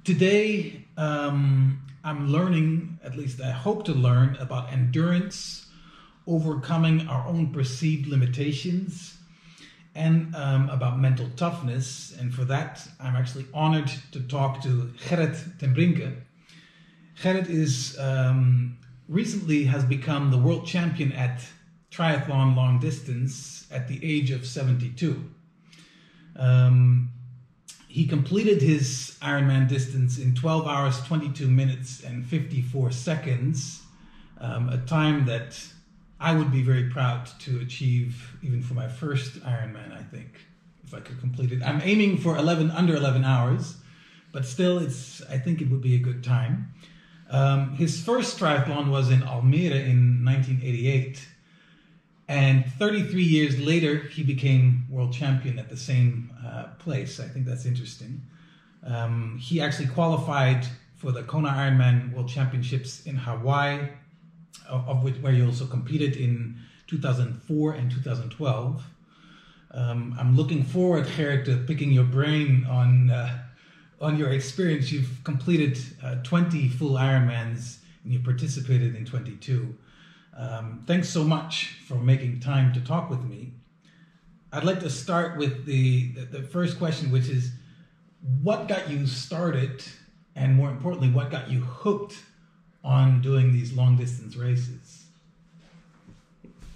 Today, I'm learning, at least I hope to learn, about endurance, overcoming our own perceived limitations, and about mental toughness. And for that, I'm actually honored to talk to Gerrit ten Brinke. Gerrit is recently has become the world champion at triathlon long distance at the age of 72. He completed his Ironman distance in 12 hours, 22 minutes and 54 seconds, a time that I would be very proud to achieve even for my first Ironman, I think, if I could complete it. I'm aiming for under 11 hours, but still I think it would be a good time. His first triathlon was in Almere in 1988. And 33 years later, he became world champion at the same place. I think that's interesting. He actually qualified for the Kona Ironman World Championships in Hawaii, where he also competed in 2004 and 2012. I'm looking forward, Gerrit, to picking your brain on your experience. You've completed 20 full Ironmans and you participated in 22. Thanks so much for making time to talk with me. I'd like to start with the first question, which is, what got you started, and more importantly, what got you hooked on doing these long distance races?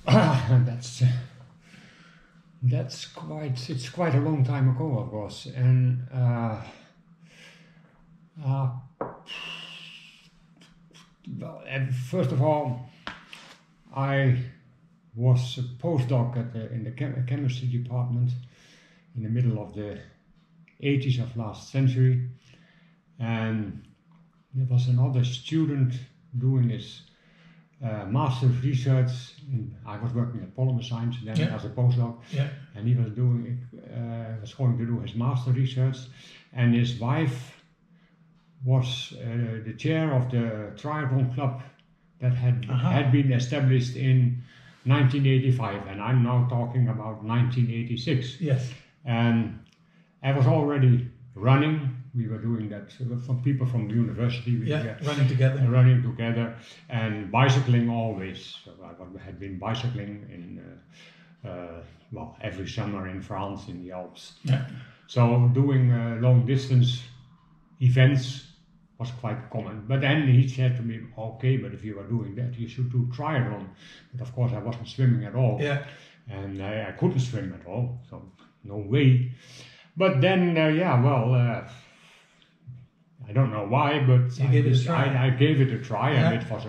It's quite a long time ago, of course, and first of all, I was a postdoc in the chemistry department in the middle of the 80s of last century, and there was another student doing his master's research. I was working at polymer science then as a postdoc, and he was was going to do his master research, and his wife was the chair of the triathlon club that had been established in 1985, and I'm now talking about 1986. Yes. And I was already running. We were doing that from people from the university. Running together. And bicycling always. So I had been bicycling in every summer in France in the Alps. Yeah. So doing long distance events was quite common. But then he said to me, okay, but if you are doing that, you should do triathlon. But of course I wasn't swimming at all. Yeah. And I couldn't swim at all, so no way. But then, I don't know why, but I gave it a try, and it was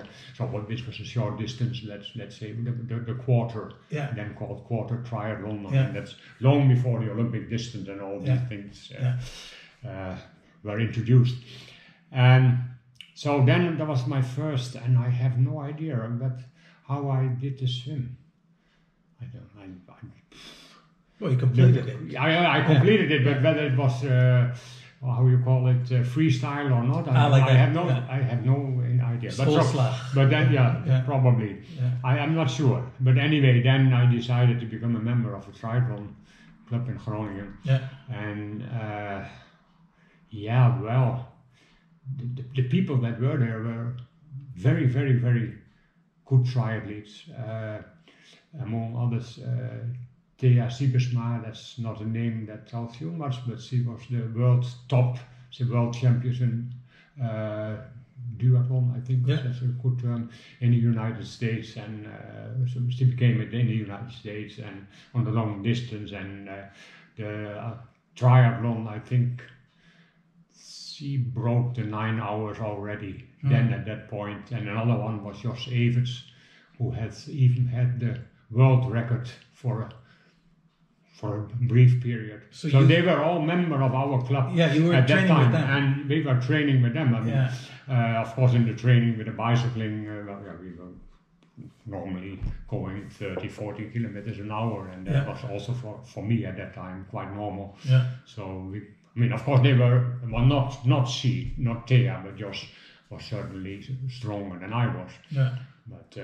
this was a short distance, let's say the quarter, then called quarter triathlon, and that's long before the Olympic distance and all these things were introduced. And so then that was my first, and I have no idea how I did the swim. Well, you completed it. I completed it, but whether it was how you call it, freestyle or not, I have no idea. But then, probably. Yeah. I'm not sure. But anyway, then I decided to become a member of a triathlon club in Groningen. Yeah. And the people that were there were very, very, very good triathletes. Among others, Thea Siebersma, that's not a name that tells you much, but she was the world champion in duathlon, I think that's a good term, in the United States, and so she became it in the United States and on the long distance, and the triathlon, I think she broke the 9 hours already then at that point, and another one was Jos Everts, who has even had the world record for a brief period. So they were all members of our club you were at that time, with them. And we were training with them. I mean, of course, in the training with the bicycling, we were normally going 30, 40 kilometers an hour, and that was also for me at that time quite normal. Yeah. So of course, they were not Thea, but Jos was certainly stronger than I was. Yeah. But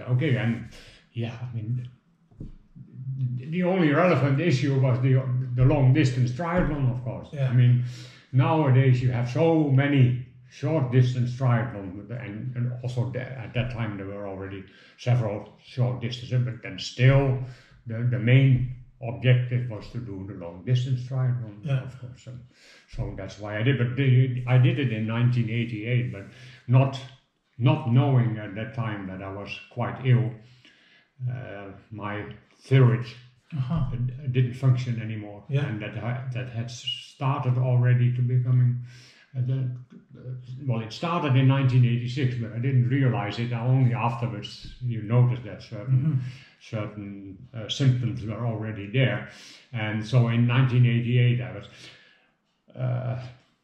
the only relevant issue was the long distance triathlon, of course. Yeah. I mean, nowadays you have so many short distance triathlon, and also at that time there were already several short distances, but then still the main objective was to do the long distance triathlon, of course. So that's why I did. But I did it in 1988, but not knowing at that time that I was quite ill. My thyroid didn't function anymore, and that had started already to becoming. Well, it started in 1986, but I didn't realize it. Only afterwards you notice that certain symptoms were already there. And so in 1988, I was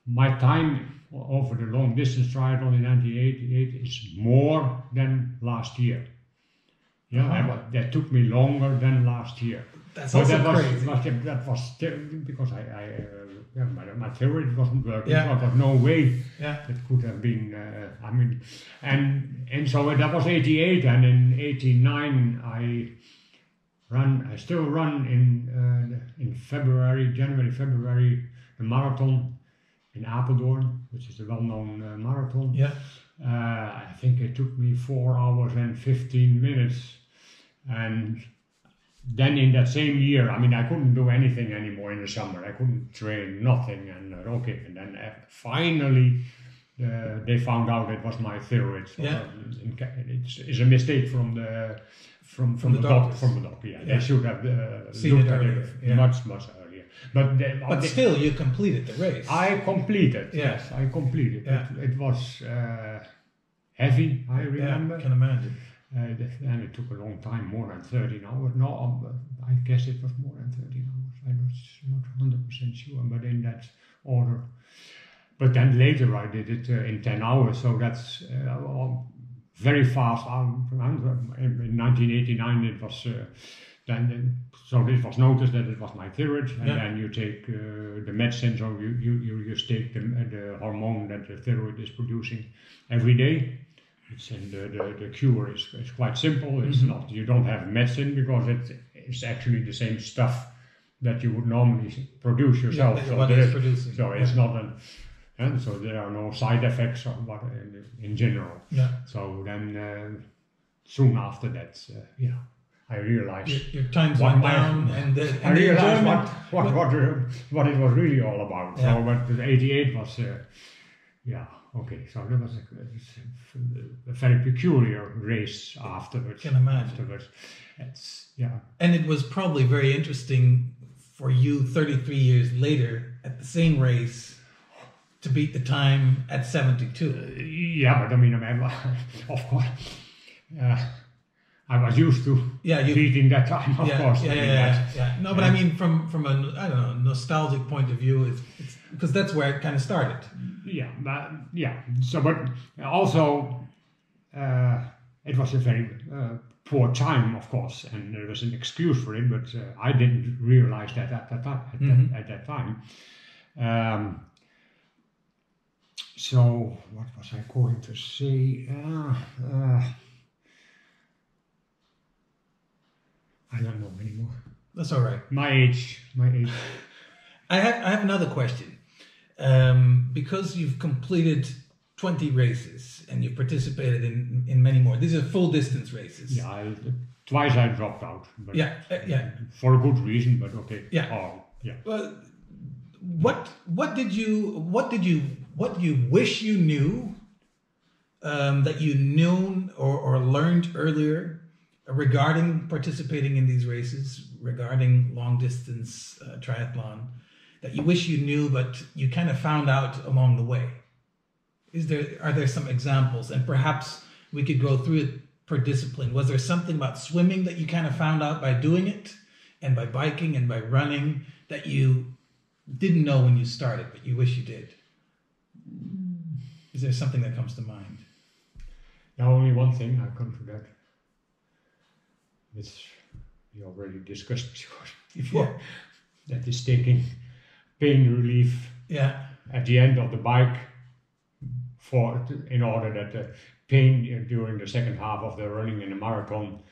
my time over the long distance triathlon in 1988 is more than last year. Yeah, that took me longer than last year. That's also crazy. That was because my thyroid wasn't working. So there was no way that could have been. I mean, and so that was 88, and in 89 I still run in January, February, the marathon in Apeldoorn, which is a well-known marathon. Yeah. I think it took me 4 hours and 15 minutes, and then in that same year, I mean, I couldn't do anything anymore in the summer. I couldn't train, nothing, and and then finally they found out it was my thyroid. So it's a mistake from the doctor. Yeah, they should have looked at it much earlier. But still, you completed the race. I completed. Yes, I completed. Yeah. It was heavy. I remember. Yeah, I can imagine. And it took a long time, more than 13 hours. No, I guess it was more than 13 hours. I was not 100% sure, but in that order. But then later I did it in 10 hours, so that's very fast. In 1989 it was, so it was noticed that it was my thyroid, and then you take the medicine, so you just take the hormone that the thyroid is producing every day. And the cure is quite simple. It's not, you don't have medicine because it's actually the same stuff that you would normally produce yourself. So it's not and so there are no side effects in general. Yeah. So then soon after that, I realized your times went down, and I realized what it was really all about. Yeah. So but 88 was okay, so that was a very peculiar race afterwards. I can imagine. And it was probably very interesting for you 33 years later at the same race to beat the time at 72. But I mean, of course, I was used to beating that time, of course. No, but I mean, from a nostalgic point of view, it's because that's where it kind of started. So, but also, it was a very poor time, of course, and there was an excuse for it, but I didn't realize that at that time. So, what was I going to say? I don't know anymore. That's all right. My age. I have another question. Because you've completed 20 races and you've participated in many more. These are full distance races. Yeah, twice I dropped out. But for a good reason, but okay. Well, what do you wish you knew that you knew or learned earlier regarding participating in these races, regarding long distance triathlon, that you wish you knew but you kind of found out along the way? Are there some examples? And perhaps we could go through it per discipline. Was there something about swimming that you kind of found out by doing it, and by biking and by running, that you didn't know when you started but you wish you did? Is there something that comes to mind? Now, only one thing I come to that. Which we already discussed before. That is taking pain relief at the end of the bike in order that the pain during the second half of the running in the marathon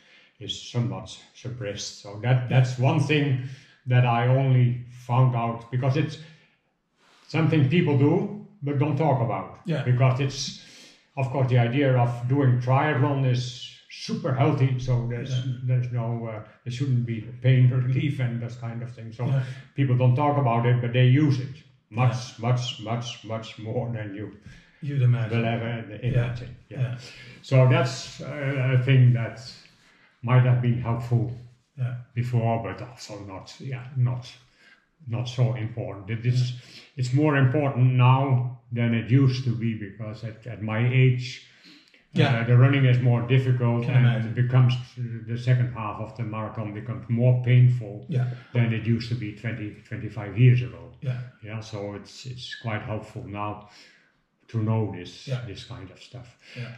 is somewhat suppressed. So that's one thing that I only found out because it's something people do, but don't talk about. Yeah. Because it's, of course, the idea of doing triathlon is super healthy, so there's no, there shouldn't be pain relief and this kind of thing. So people don't talk about it, but they use it much more than you'd imagine. will ever imagine. Yeah. So that's a thing that might have been helpful before, but also not so important. It's more important now than it used to be, because at my age, the running is more difficult, and it becomes, the second half of the marathon becomes more painful than it used to be 25 years ago. So it's quite helpful now to know this kind of stuff.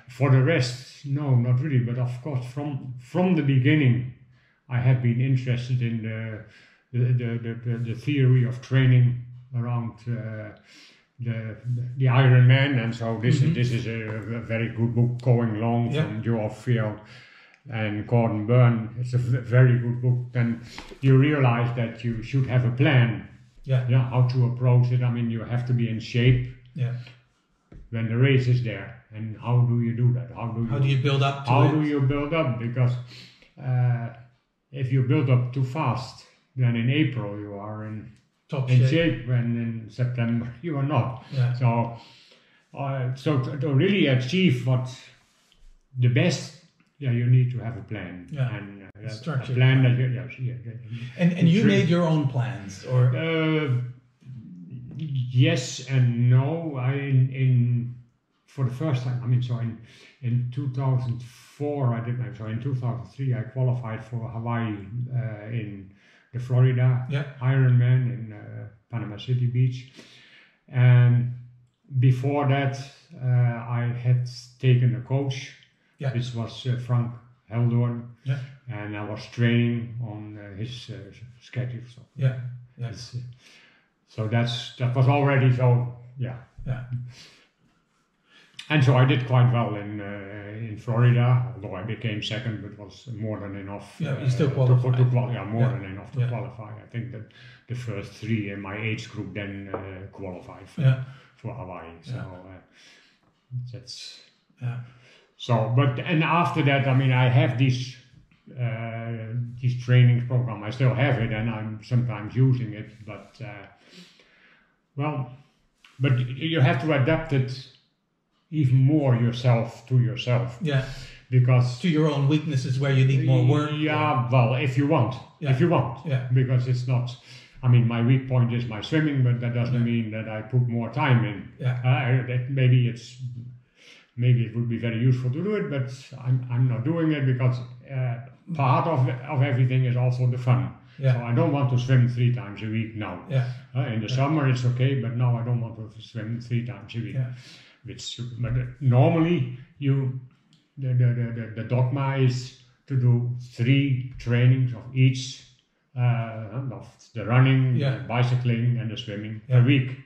For the rest, no, not really. But of course, from the beginning, I have been interested in the theory of training around the Ironman, and so this is a very good book, Going Long, from Joe Field and Gordon Byrne. It's a very good book. Then you realize that you should have a plan. How to approach it. I mean, you have to be in shape. When the race is there, and how do you do that? How do you build up to it? How do you build up? Because if you build up too fast, then in April you are in top shape, and in September you are not. So to really achieve what the best, you need to have a plan, and a plan that you. And you made your own plans, or? Yes and no. For the first time, I mean, so in 2004 I did so in 2003 I qualified for Hawaii in the Florida Ironman in Panama City Beach, and before that I had taken a coach, which was Frank Heldorn, and I was training on his schedule. So so that was already so and so I did quite well in Florida, although I became second, but was more than enough. You still qualified. More than enough to qualify. I think that the first three in my age group then qualified for Hawaii. So that's so. But and after that, I mean, I have these training program. I still have it, and I'm sometimes using it, but. But you have to adapt it even more to yourself. Because to your own weaknesses where you need more work. Well, if you want. Because it's not. I mean, my weak point is my swimming, but that doesn't mean that I put more time in. Maybe it would be very useful to do it, but I'm not doing it because part of everything is also the fun. So I don't want to swim 3 times a week now. In the summer it's okay, but now I don't want to swim 3 times a week. But normally the dogma is to do 3 trainings of each, of the running, the bicycling, and the swimming per week.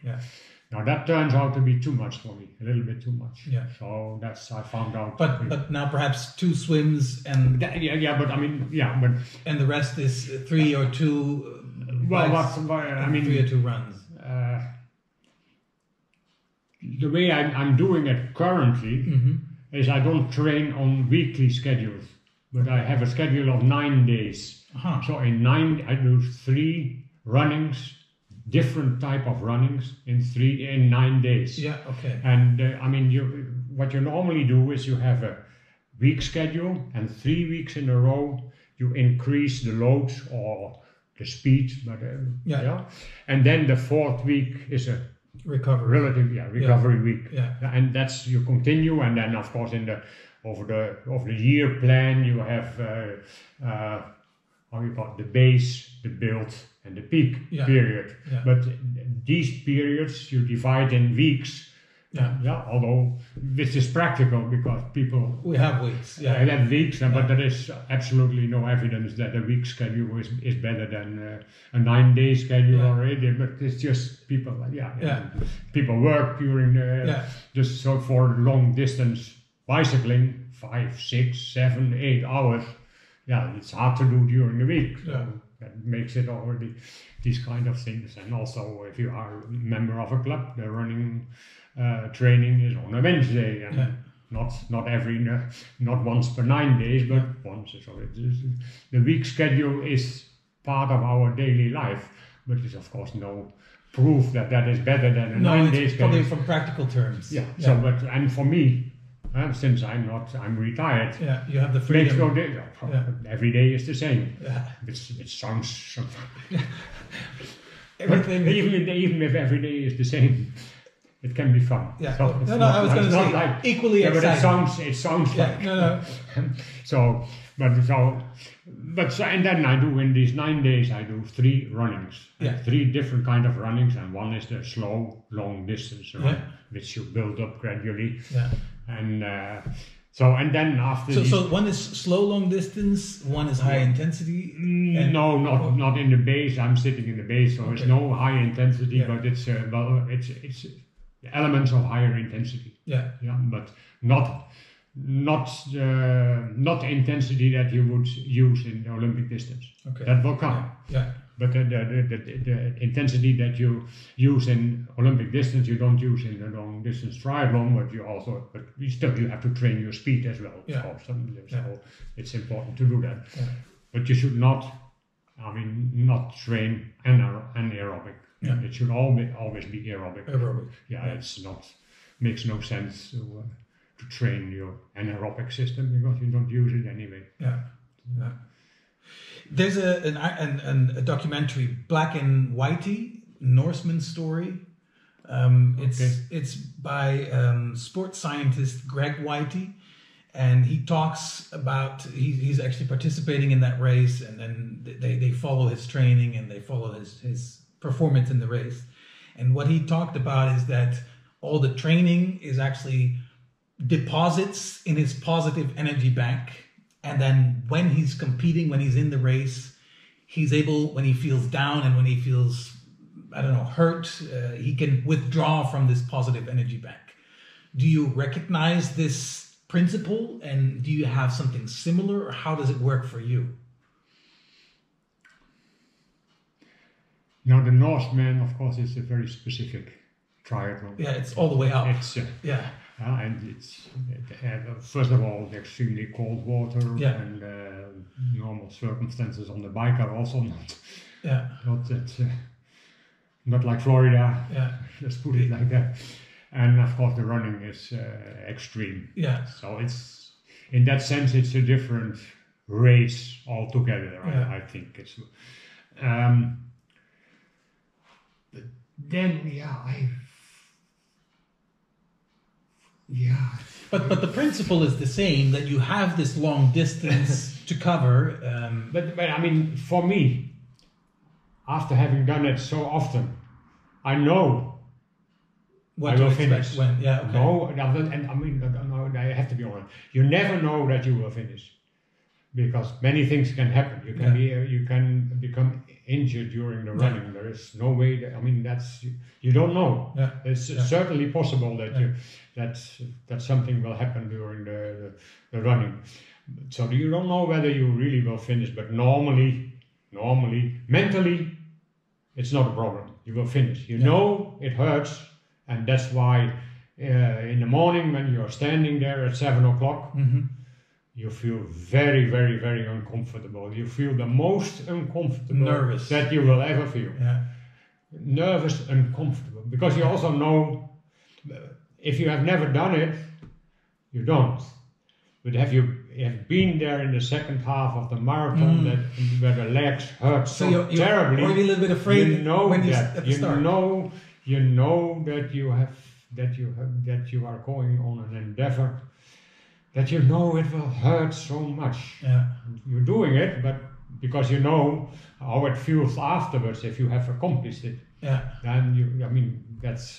Now that turns out to be too much for me, a little bit too much. So I found out. But now perhaps 2 swims and. But I mean, but. And the rest is 3 or 2. I mean, 3 or 2 runs. The way I'm doing it currently is I don't train on weekly schedules, but I have a schedule of 9 days. So in 9 I do 3 runnings. Different type of runnings in 9 days. And I mean, what you normally do is you have a week schedule, and 3 weeks in a row you increase the load or the speed, but and then the 4th week is a recovery week. And that's you continue, and then of course over the year plan you have how you call it, the base, the build, and the peak period. But these periods you divide in weeks. Although this is practical because we have weeks. They have weeks, but there is absolutely no evidence that a week schedule is better than a 9-day schedule already. But it's just people. People work during just so for long distance bicycling 5, 6, 7, 8 hours. It's hard to do during the week. that makes it already these kind of things. And also, if you are a member of a club, the running training is on a Wednesday, and not once per 9 days, but once. So the week schedule is part of our daily life, but it's of course no proof that is better than a 9 days. Probably from practical terms. Yeah. So, but and for me, since I'm retired. Yeah, you have the freedom. Makes no difference. Every day is the same. Yeah. It sounds. Everything. Even if every day is the same, it can be fun. Yeah. So I was going to say like, equally exciting. But it sounds like. No. And then I do in these 9 days I do 3 runnings. Yeah. 3 different kind of runnings, and one is the slow, long distance run, which you build up gradually. Yeah. And then after. So one is slow, long distance. One is high intensity. No, not in the base. I'm sitting in the base, so it's no high intensity, but it's it's elements of higher intensity. Yeah. Yeah, but not intensity that you would use in the Olympic distance. Okay. That will come. Yeah. But the intensity that you use in Olympic distance, you don't use in the long distance triathlon, but you have to train your speed as well, of course. So it's important to do that. Yeah. But you should not train anaerobic. Yeah. It should always be aerobic. Yeah, it's not, makes no sense to train your anaerobic system because you don't use it anyway. Yeah. Yeah. There's a documentary, Black and Whitey, Norseman story. It's by sports scientist Greg Whitey, and he talks about he's actually participating in that race, and then they follow his training and they follow his performance in the race. And what he talked about is that all the training is actually deposits in his positive energy bank. And then when he's competing, when he's in the race, he's able, when he feels down and when he feels, hurt, he can withdraw from this positive energy bank. Do you recognize this principle, and do you have something similar, or how does it work for you? Now, the Norseman, of course, is a very specific triathlon. Yeah, it's all the way up. And it's first of all extremely cold water, and normal circumstances on the bike are also not like Florida. Yeah, let's put it like that. And of course the running is extreme. Yeah. So it's in that sense it's a different race altogether. Yeah. I think it's. But then But the principle is the same, that you have this long distance to cover. But I mean, for me, after having done it so often, I know what I will finish. When, I have to be honest. You never know that you will finish, because many things can happen. You can you can become injured during the running. There is no way that, you don't know. Yeah. It's certainly possible that that something will happen during the running. So you don't know whether you really will finish, but normally, mentally, it's not a problem. You will finish. You know it hurts, and that's why in the morning when you're standing there at 7 o'clock, you feel very, very, very uncomfortable. You feel the most uncomfortable nervous that you will ever feel. Yeah. Nervous, uncomfortable. Because you also know, if you have never done it, you don't. But have you been there in the second half of the marathon where the legs hurt so terribly? Or you're a little bit afraid. You know when that. At the start. You know that you are going on an endeavor. That you know it will hurt so much. Yeah. You're doing it, but because you know how it feels afterwards if you have accomplished it. Yeah. Then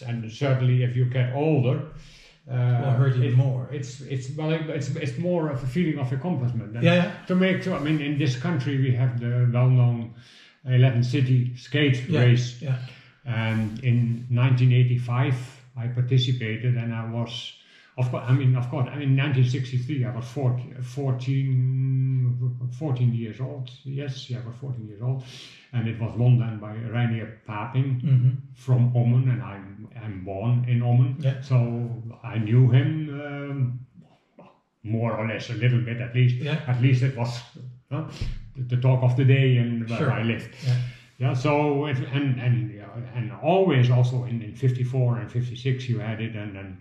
and certainly if you get older, it will hurt even more. It's more of a feeling of accomplishment. And in this country we have the well-known 11 city skate race. Yeah. And in 1985 I participated, and I was Of course, I mean, 1963, I was 14 years old. Yes, I was 14 years old. And it was won then by Reinier Paping from Ommen, and I'm born in Ommen. Yeah. So I knew him more or less, a little bit at least. Yeah. At least it was the talk of the day and where I lived. Yeah. Yeah, so and always also in 54 and 56 you had it, and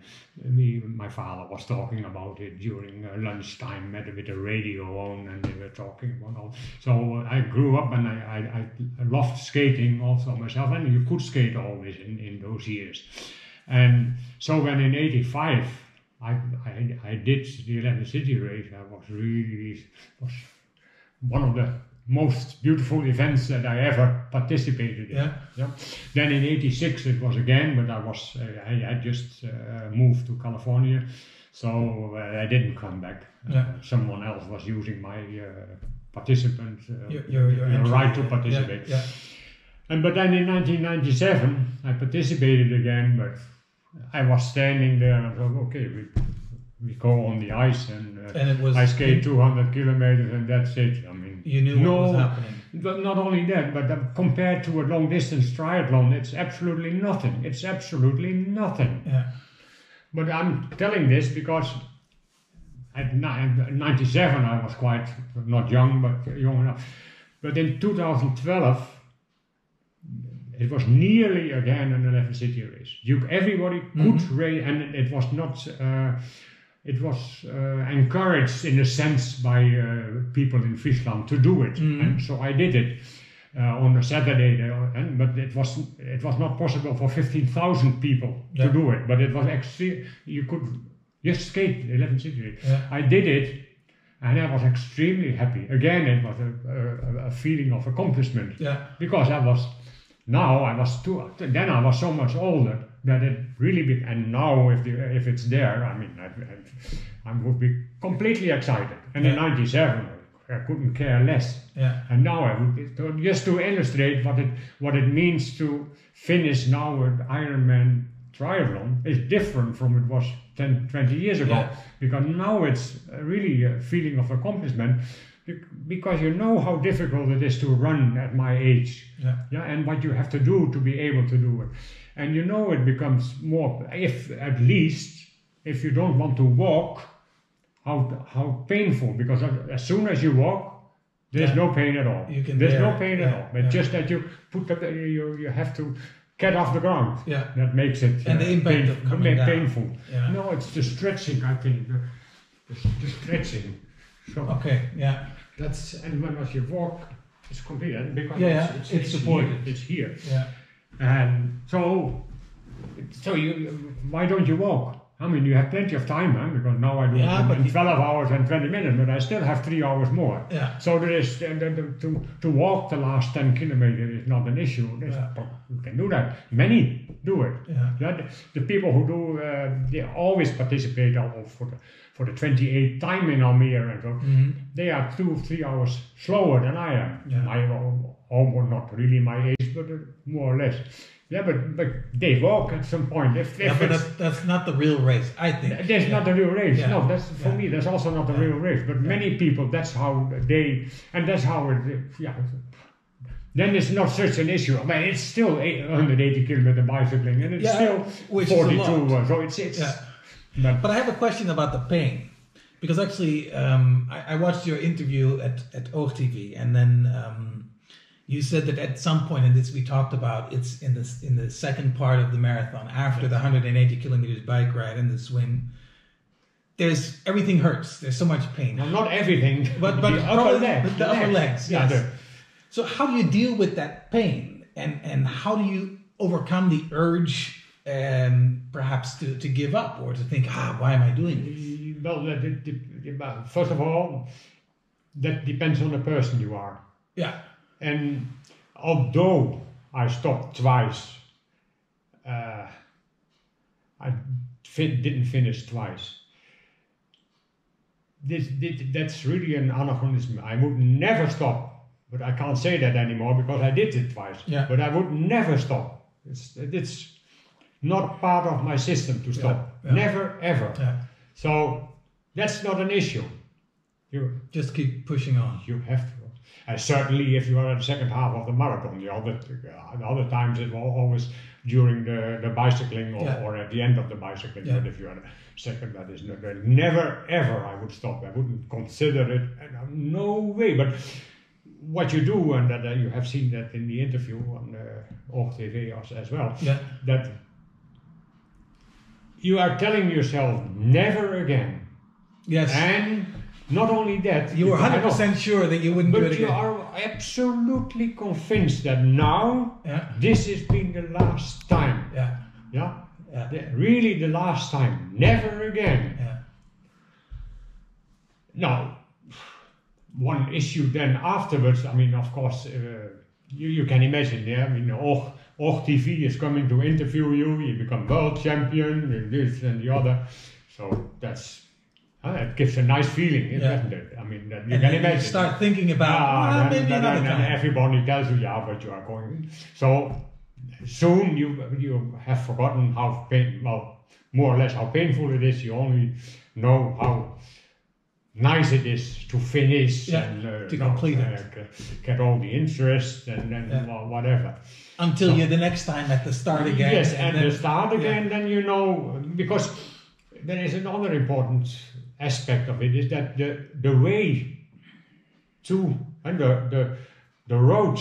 my father was talking about it during lunchtime with the radio on, and they were talking about all. So I grew up and I loved skating also myself, and you could skate always in those years. And so when in 85 I did the 11 city race, I was one of the most beautiful events that I ever participated in. Yeah. Then in 86 it was again, but I had just moved to California, so I didn't come back. Someone else was using my participant your right to participate. Yeah. But then in 1997 I participated again, but I was standing there and I thought, okay, we go on the ice and it was, I skate 200 kilometers and that's it. I mean, you knew what was happening. But not only that, but compared to a long distance triathlon, it's absolutely nothing. It's absolutely nothing. Yeah. But I'm telling this because at 97 I was quite not young, but young enough. But in 2012 it was nearly again an 11 city race. Everybody could race, and it was not. It was encouraged in a sense by people in Friesland to do it, and so I did it on a Saturday. But it was not possible for 15,000 people to do it. But it was extreme. You could just skate 11 city. Yeah. I did it, and I was extremely happy. Again, it was a feeling of accomplishment. Yeah. Because I was so much older that it really and now if it's there, I mean, I would be completely excited. And in 97 I couldn't care less. Yeah. And now I would be, just to illustrate what it means to finish now an Ironman triathlon is different from it was 10, 20 years ago. Yeah. Because now it's really a feeling of accomplishment. Because you know how difficult it is to run at my age, and what you have to do to be able to do it, and you know it becomes more. If you don't want to walk, how painful. Because as soon as you walk, there's no pain at all. There's no pain at all. But just that you you have to get off the ground. Yeah, that makes it and the impact of coming down. Painful. Yeah. No, it's the stretching. I think the stretching. So, okay, yeah. And when you walk, it's complete because it's supported. Here, it's here. Yeah. And so why don't you walk? I mean, you have plenty of time, man, because now I do it in 12 hours and 20 minutes, but I still have 3 hours more. Yeah. So there is to walk the last 10 kilometers is not an issue. You can do that. Many do it. Yeah. The people who do, they always participate for the 28 time in Almere, and so they are 2-3 hours slower than I am. Yeah. Almost not really my age, but more or less. Yeah, but they walk at some point. But that's not the real race, I think. That's not the real race. Yeah. No, that's for me. That's also not the real race. But many people, that's how that's how it. Yeah. Then it's not such an issue. I mean, it's still 180 kilometer bicycling, and it's still 42. So it's. Yeah. But I have a question about the pain, because actually I watched your interview at OogTV, and then. You said that at some point in this we talked about it's in the second part of the marathon after the 180 kilometers bike ride and the swim. Everything hurts. There's so much pain. Well, not everything, but the upper legs. Yes. Yeah. So how do you deal with that pain, and how do you overcome the urge, perhaps to give up or to think, why am I doing this? Well, first of all, that depends on the person you are. Yeah. And although I stopped twice, I didn't finish twice. That's really an anachronism. I would never stop, but I can't say that anymore because I did it twice. Yeah. But I would never stop. not part of my system to stop. Never, ever. So that's not an issue. You just keep pushing on. You have to. And certainly if you are at the second half of the marathon, the other times it was always during the bicycling or at the end of the bicycling. But if you are second, that is never ever I would stop. I wouldn't consider it. No way. But what you do, and that you have seen that in the interview on Oog TV as well, that you are telling yourself never again. Yes. And not only that, you were 100% sure that you wouldn't do it again. But you are absolutely convinced that now this has been the last time. Really the last time. Never again. Now, one issue then afterwards, I mean, of course, you can imagine, I mean, Oog TV is coming to interview you, you become world champion, and this and the other. So that's... it gives a nice feeling, doesn't it? I mean, you can imagine. You start thinking about maybe another time. And everybody tells you, but you are going. So soon you have forgotten how more or less how painful it is. You only know how nice it is to finish and to complete it, get all the interest and whatever. Until you're the next time at the start again. Yes, and the start again. Then you know, because there is another important aspect of it, is that the way to and the road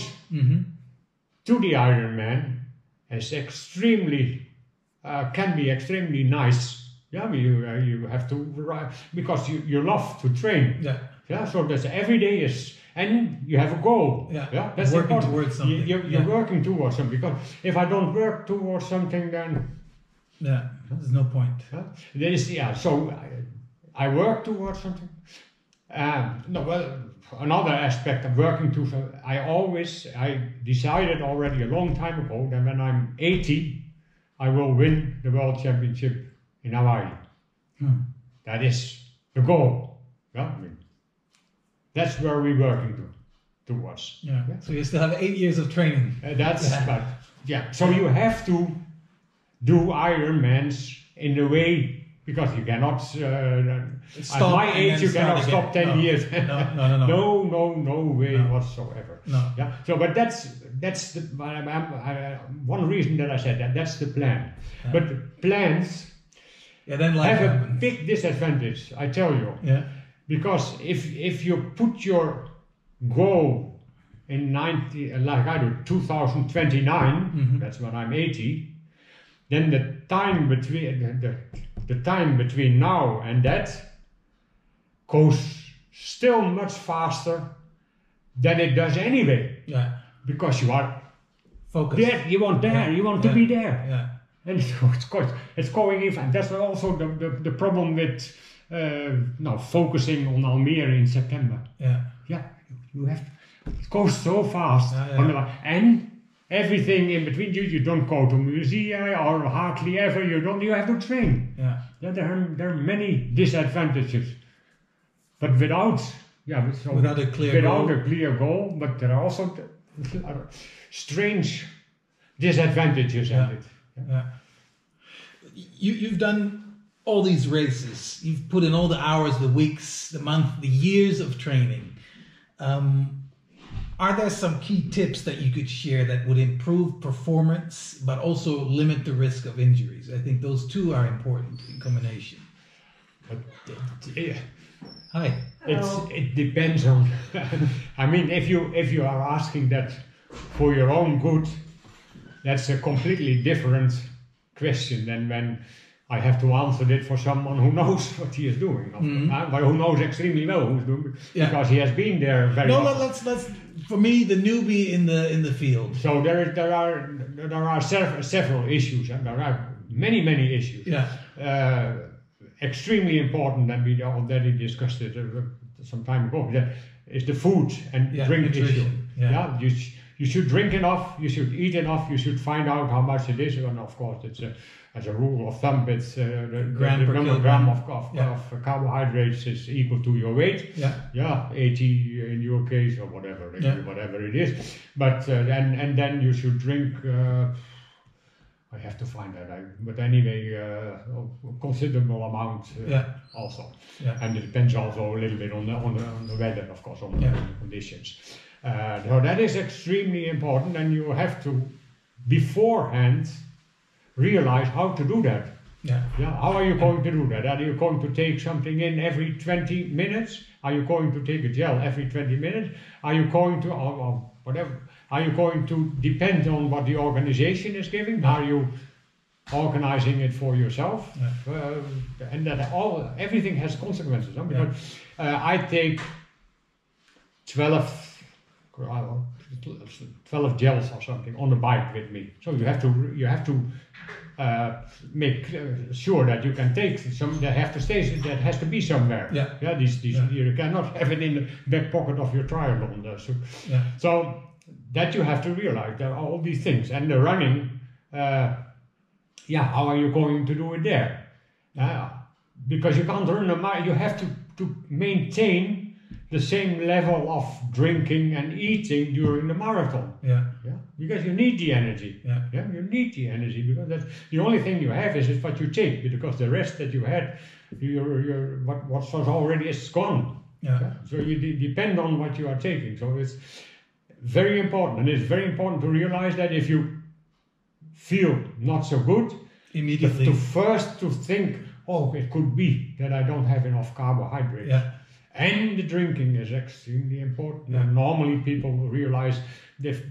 to the Ironman is extremely can be extremely nice. You have to because you love to train. So that's every day is, and you have a goal. That's working important. Towards something. You're working towards something, because if I don't work towards something, then there's no point. There is so. I work towards something. Another aspect of working to, I decided already a long time ago that when I'm 80, I will win the World Championship in Hawaii. That is the goal. I mean, that's where we're working towards. So you still have 8 years of training. So you have to do Ironmans in a way. Because you cannot, at my age, you cannot stop 10 years. No way whatsoever. So, but that's the one reason that I said that's the plan. But plans have a big disadvantage, I tell you. Because if you put your goal in 2029, that's when I'm 80, then the time between now and that goes still much faster than it does anyway. Because you are focused. There, you want to be there. And it's going even. That's also the problem with focusing on Almere in September. You have it goes so fast. And everything in between, you don't go to museum or hardly ever. You have to train. There are many disadvantages, but without a clear goal, but there are also strange disadvantages of it. You've done all these races. You've put in all the hours, the weeks, the month, the years of training. Are there some key tips that you could share that would improve performance, but also limit the risk of injuries? I think those two are important in combination. It depends on. I mean, if you are asking that for your own good, that's a completely different question than when I have to answer it for someone who knows what he is doing, who knows extremely well who's doing, because he has been there very. Let's for me, the newbie in the field. So there are several issues, and there are many issues. Extremely important, and we already discussed it some time ago. That is the food and drink issue. You should drink enough. You should eat enough. You should find out how much it is, and of course, it's as a rule of thumb, it's the gram of carbohydrates is equal to your weight. 80 in your case, or whatever it is. But and then you should drink I have to find that. But anyway, a considerable amount also. Yeah. And it depends also a little bit on the weather, of course, on the conditions. So that is extremely important, and you have to beforehand realize how to do that. Yeah. How are you going to do that? Are you going to take something in every 20 minutes? Are you going to take a gel every 20 minutes? Are you going to, or whatever, are you going to depend on what the organization is giving? Are you organizing it for yourself? And that everything has consequences. Huh? Because I take 12 gels or something on the bike with me. So you have to make sure that you can take some. That have to stay. That has to be somewhere. These you cannot have it in the back pocket of your triathlon. So that you have to realize there are all these things, and the running. How are you going to do it there? Because you can't run a mile. You have to maintain the same level of drinking and eating during the marathon. Because you need the energy. You need the energy because that's the only thing you have is what you take, because the rest that you had, what was already is gone. So you depend on what you are taking. So it's very important, and it's very important to realize that if you feel not so good, immediately to think, it could be that I don't have enough carbohydrates. And the drinking is extremely important. And normally people realize that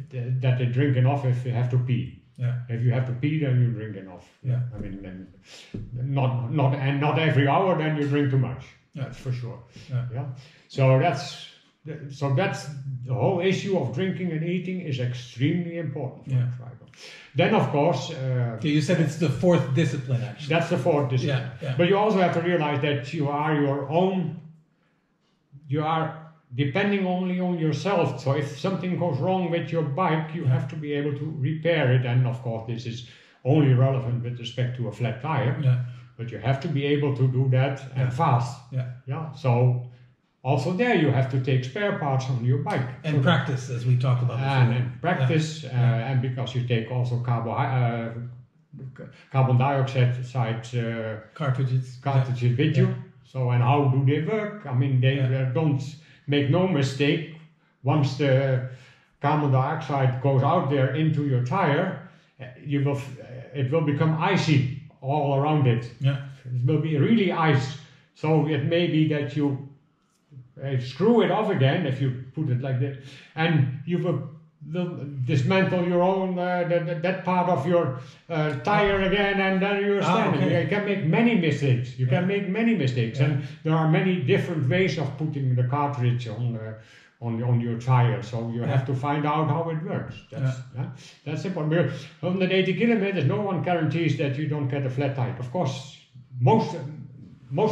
they drink enough if they have to pee. If you have to pee, then you drink enough. I mean, then not every hour, then you drink too much. That's for sure. So that's the whole issue of drinking and eating is extremely important for triathlon. Then, of course, you said it's the fourth discipline. Actually, that's the fourth discipline. But you also have to realize that you are your own. You are depending only on yourself. So if something goes wrong with your bike, you have to be able to repair it. And of course, this is only relevant with respect to a flat tire. But you have to be able to do that and fast. So also there you have to take spare parts on your bike. And practice, as we talked about before. And practice, and because you take also carbon dioxide cartridges with you. So, and how do they work? I mean, they don't make no mistake. Once the carbon dioxide goes out there into your tire, it will become icy all around it. It will be really ice. So it may be that you screw it off again, if you put it like that, and you will dismantle your own that part of your tire again, and then you're standing. You can make many mistakes. And there are many different ways of putting the cartridge on your tire. So you have to find out how it works. That's important. 180 kilometers, no one guarantees that you don't get a flat tire. Of course, most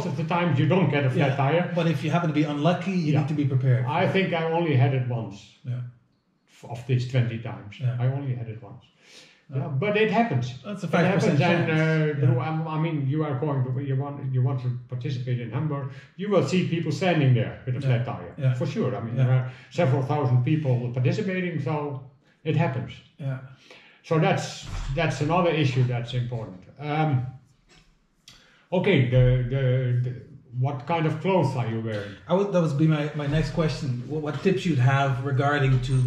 of the times you don't get a flat tire. But if you happen to be unlucky, you need to be prepared. I think I only had it once. Of these 20 times. I only had it once. But it happens. That's a 5% chance. I mean, you want to participate in Hamburg, you will see people standing there with a flat tire. For sure. I mean, there are several thousand people participating, so it happens. So that's another issue that's important. What kind of clothes are you wearing? That would be my next question. What tips you'd have regarding to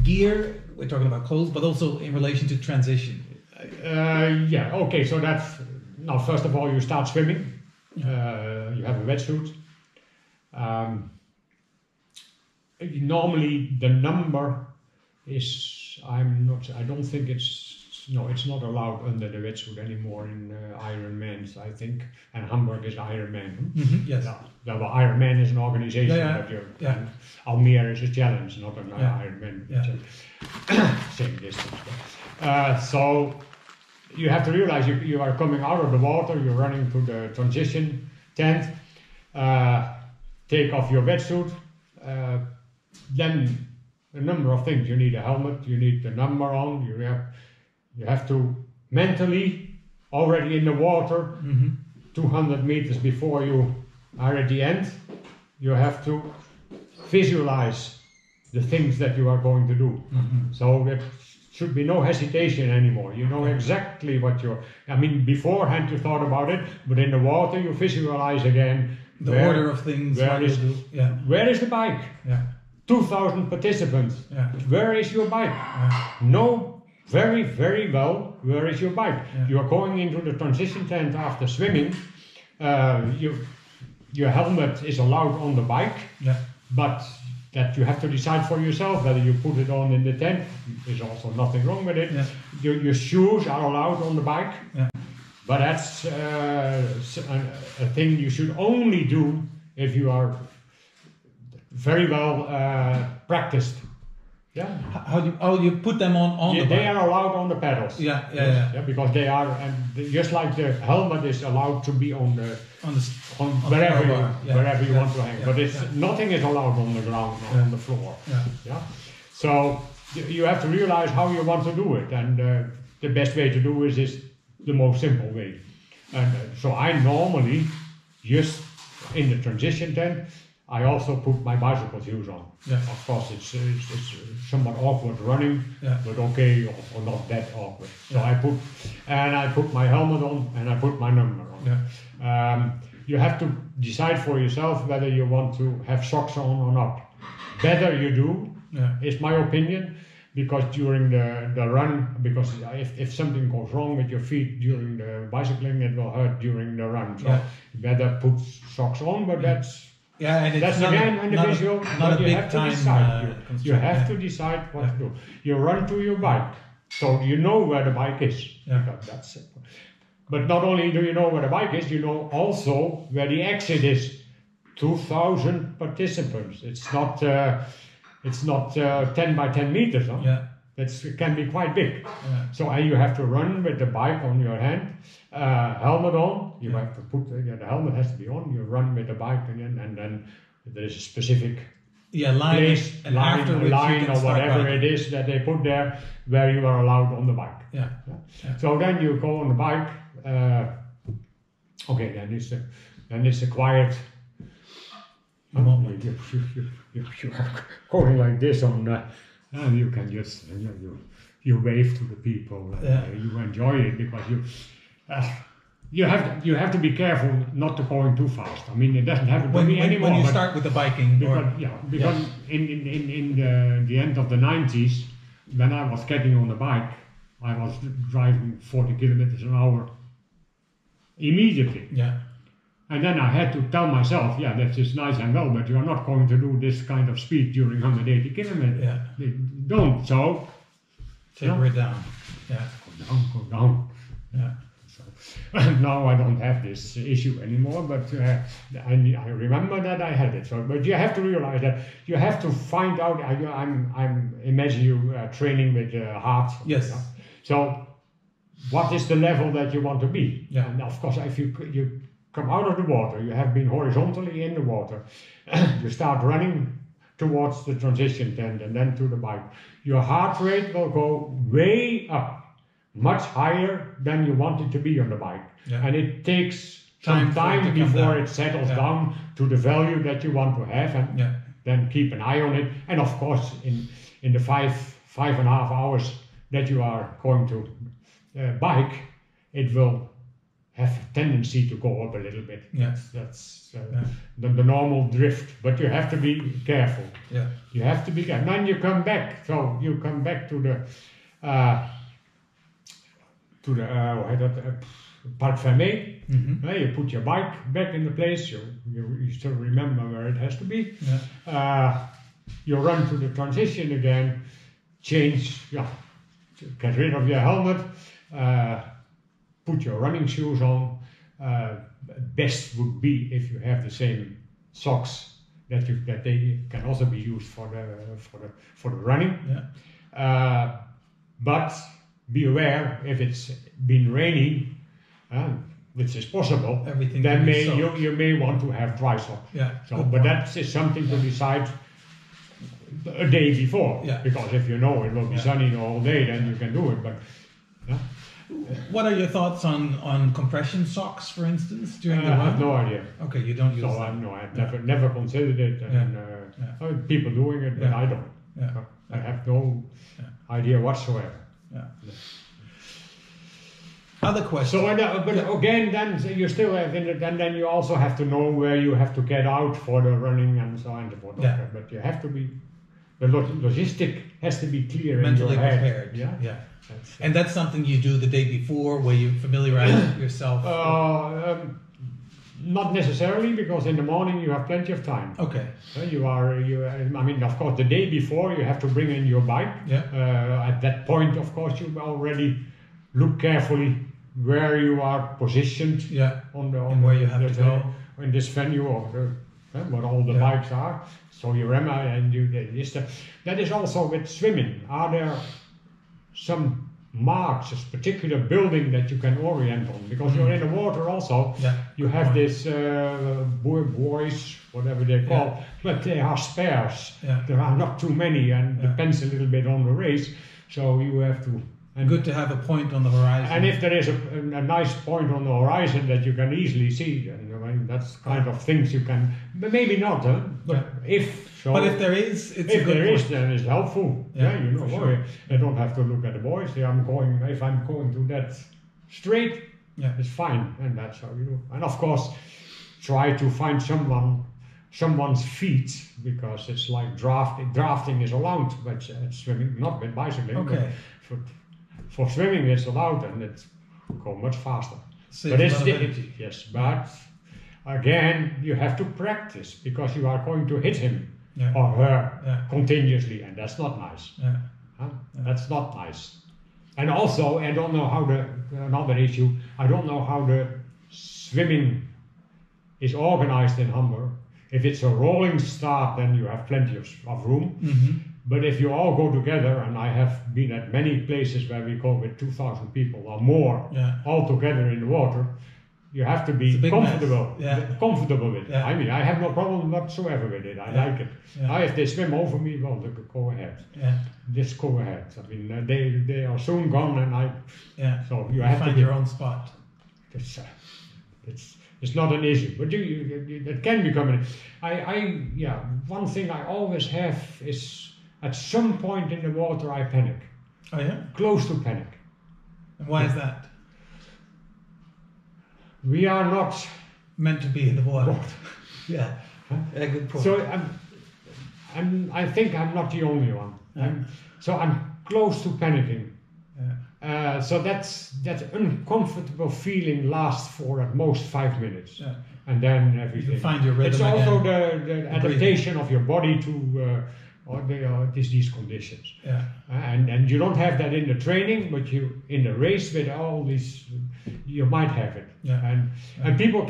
gear? We're talking about clothes, but also in relation to transition. So that's now. First of all, you start swimming. You have a wetsuit. Normally, the number is. I don't think it's not allowed under the wetsuit anymore in Ironmans, I think. And Hamburg is Ironman. Yes. Ironman is an organization, and Almere is a challenge, not an Ironman. Same distance. So you have to realize you are coming out of the water, you're running to the transition tent, take off your wetsuit, then a number of things. You need a helmet, you need the number on, you have to mentally, already in the water, 200 meters before you are at the end, you have to visualize the things that you are going to do. So should be no hesitation anymore. You know exactly what you're. I mean, beforehand you thought about it, but in the water you visualize again the order of things. Where is the bike? Yeah. 2,000 participants. Yeah. Where is your bike? Yeah. Know very, very well where is your bike. Yeah. You are going into the transition tent after swimming. Your helmet is allowed on the bike, but that you have to decide for yourself whether you put it on in the tent. There's also nothing wrong with it. Yeah. Your shoes are allowed on the bike, but that's a thing you should only do if you are very well practiced. Yeah. How do you put them on the bike? They are allowed on the pedals. Yeah, because they are, and just like the helmet is allowed to be on wherever you want to hang, but nothing is allowed on the ground or on the floor. Yeah. So you have to realize how you want to do it, and the best way to do is the most simple way. And so I normally just in the transition tent. I also put my bicycle shoes on. Yeah. Of course, it's somewhat awkward running, but okay, or not that awkward. So I put my helmet on and I put my number on. Yeah. You have to decide for yourself whether you want to have socks on or not. Better you do, is my opinion, because during the run, because if something goes wrong with your feet during the bicycling, it will hurt during the run. So you better put socks on, but that's. Yeah, and that's again individual, but you have to decide. You have to decide what to do. You run to your bike, so you know where the bike is. That's it. But not only do you know where the bike is, you know also where the exit is. 2,000 participants. It's not 10 by 10 meters. Huh? Yeah. It can be quite big. Yeah. So you have to run with the bike on your hand, helmet on. You have to put the helmet has to be on. You run with the bike, and then there is a specific line or whatever it is that they put there where you are allowed on the bike. Yeah. So then you go on the bike. Then it's a quiet. You are going like this on. And you can just you wave to the people. You enjoy it because you have to be careful not to going too fast. I mean, it doesn't happen to me anymore. When you start with the biking, because in the end of the 90s, when I was getting on the bike, I was driving 40 kilometers an hour immediately. Yeah. And then I had to tell myself, that is nice and well, but you are not going to do this kind of speed during 180 kilometers. Yeah. Don't, so... Taper it down. Yeah. Go down. Yeah. So, now I don't have this issue anymore, but I remember that I had it. So, but you have to realize that you have to find out, I'm imagine you training with heart. Yes. Yeah? So, what is the level that you want to be? Yeah. And of course, if you come out of the water, you have been horizontally in the water, you start running towards the transition tent and then to the bike. Your heart rate will go way up, much higher than you want it to be on the bike. Yeah. And it takes some time before it settles down to the value that you want to have, and then keep an eye on it. And of course, in the five and a half hours that you are going to bike, it will have a tendency to go up a little bit. Yeah. That's the normal drift, but you have to be careful. Yeah. You have to be careful. And then you come back. So you come back to the Parc Fermé. Mm-hmm. You put your bike back in the place. You still remember where it has to be. Yeah. You run to the transition again. Change. Yeah. Get rid of your helmet. Put your running shoes on. Best would be if you have the same socks that they can also be used for the running. Yeah. But be aware if it's been raining, which is possible. Then you may want to have dry socks. Yeah. So, but that is something to decide a day before. Yeah. Because if you know it will be sunny all day, then you can do it. But what are your thoughts on compression socks, for instance, during the run? I have no idea. Okay, you don't use them. No, I've never considered it. And people doing it, but I don't. Yeah. I have no idea whatsoever. Yeah. Other questions? So, but again, then you still have, then you also have to know where you have to get out for the running and so on and so forth. Yeah. But you have to be, the logistic has to be clear mentally in your head. prepared. Yeah. Yeah. And that's something you do the day before, where you familiarize yourself. Not necessarily, because in the morning you have plenty of time. Okay. I mean, of course, the day before you have to bring in your bike. Yeah. At that point, of course, you already look carefully where you are positioned. Yeah. On where you have to go in this venue, or where all the bikes are. So you remember, and that is also with swimming. Are there some marks, a particular building that you can orient on? Because you're in the water also. Yeah. You have this buoys, whatever they call, but they are sparse. Yeah. There are not too many, and depends a little bit on the race. So you have to. And good to have a point on the horizon. And if there is a nice point on the horizon that you can easily see, and I mean, that's kind of things you can. But maybe not, huh? But if so. But if there is, it's if a good there is, point. then it's helpful. Yeah, you know. for sure. I don't have to look at the boys. If I'm going to that straight, it's fine, and that's how you do. And of course, try to find someone's feet, because it's like drafting is allowed, but swimming not with bicycling. Okay. But for swimming it's allowed, and it go much faster. Saves but a it's lot of energy. yes, but again you have to practice, because you are going to hit him or her continuously, and that's not nice. Yeah. Huh? That's not nice. And also, I don't know how another issue, I don't know how the swimming is organized in Hamburg. If it's a rolling start, then you have plenty of room. Mm-hmm. But if you all go together, and I have been at many places where we go with 2,000 people or more, all together in the water, you have to be comfortable. Comfortable with it. Yeah. I mean, I have no problem whatsoever with it. I like it. Yeah. If they swim over me, well, they could go ahead. Yeah. Just go ahead. I mean, they are soon gone, and so you have find to your own spot. It's not an issue, but it can become an. One thing I always have is, at some point in the water I panic. Oh yeah? Close to panic. And why is that? We are not meant to be in the water. Yeah. Good point. So I think I'm not the only one. So I'm close to panicking. Yeah. So that uncomfortable feeling lasts for at most 5 minutes. Yeah. And then everything. You find your rhythm. It's also again. the adaptation of your body to these conditions. Yeah. And you don't have that in the training, but you in the race with all these, you might have it. Yeah. And people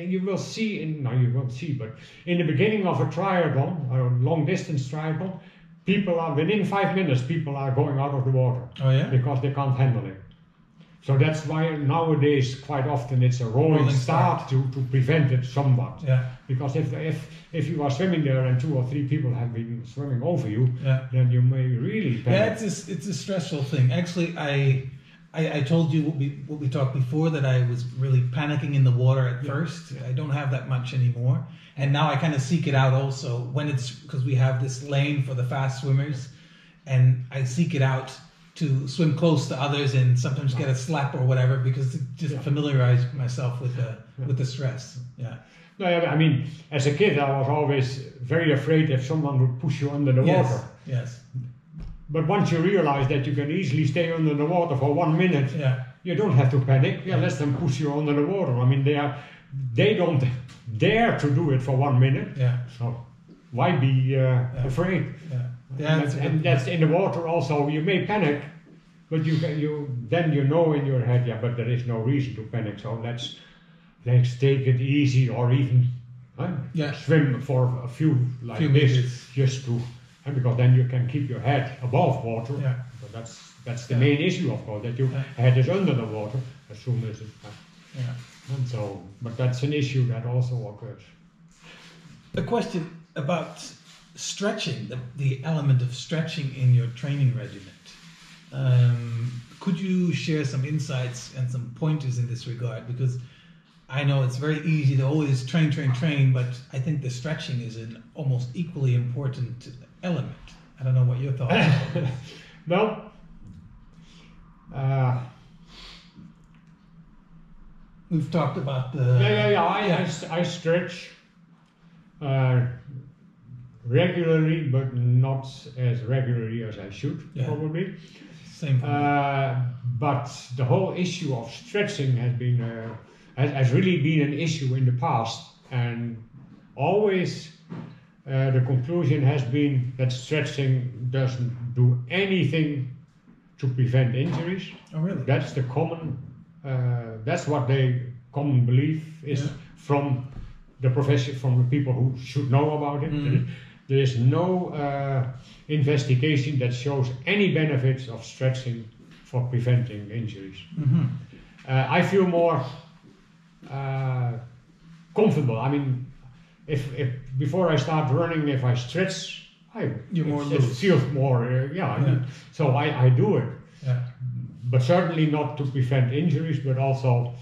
you will see but in the beginning of a triathlon, a long distance triathlon, people are within 5 minutes. People are going out of the water. Oh yeah. Because they can't handle it. So that's why nowadays quite often it's a rolling start to prevent it somewhat. Yeah. Because if you are swimming there and 2 or 3 people have been swimming over you, then you may really panic. Yeah, it's a stressful thing. Actually, I told you what we talked before, that I was really panicking in the water at first. I don't have that much anymore, and now I kind of seek it out also when it's, because we have this lane for the fast swimmers, and I seek it out to swim close to others and sometimes get a slap or whatever, because to just familiarize myself with the stress. Yeah. No, I mean, as a kid, I was always very afraid if someone would push you under the water. Yes. But once you realize that you can easily stay under the water for 1 minute, you don't have to panic. Let them push you under the water. I mean, they don't dare to do it for 1 minute. Yeah. So why be afraid? Yeah. And that's in the water also. You may panic, but then you know in your head, but there is no reason to panic. So let's take it easy, or even swim for a few meters, just to. And because then you can keep your head above water. Yeah. But that's the main issue, of course, that your head is under the water as soon as it. And so, but that's an issue that also occurs. A question about stretching, the element of stretching in your training regiment. Could you share some insights and some pointers in this regard? Because I know it's very easy to always train, but I think the stretching is an almost equally important element. I don't know what your thoughts are. Well, We've talked about the... I stretch regularly, but not as regularly as I should, probably. Same for me. But the whole issue of stretching has really been an issue in the past, and always the conclusion has been that stretching doesn't do anything to prevent injuries. Oh, really? That's the common. That's what the common belief is from the profession, from the people who should know about it. There is no investigation that shows any benefits of stretching for preventing injuries. I feel more comfortable. I mean, if before I start running, if I stretch, it feels more. So I do it. Yeah. But certainly not to prevent injuries, but also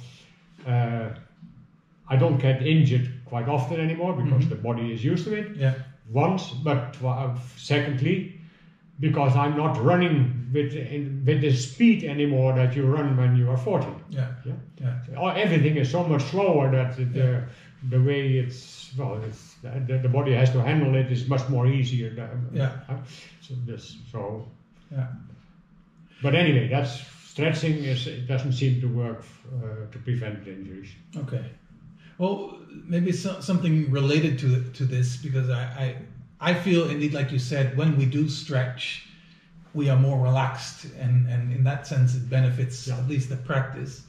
I don't get injured quite often anymore because the body is used to it. Yeah. Once, but secondly, because I'm not running with the speed anymore that you run when you are 40. Everything is so much slower that the way the body has to handle it is much more easier. But anyway, that's stretching. It doesn't seem to work to prevent injuries. Okay. Well, maybe something related to this, because I feel indeed, like you said, when we do stretch, we are more relaxed, and in that sense it benefits at least the practice.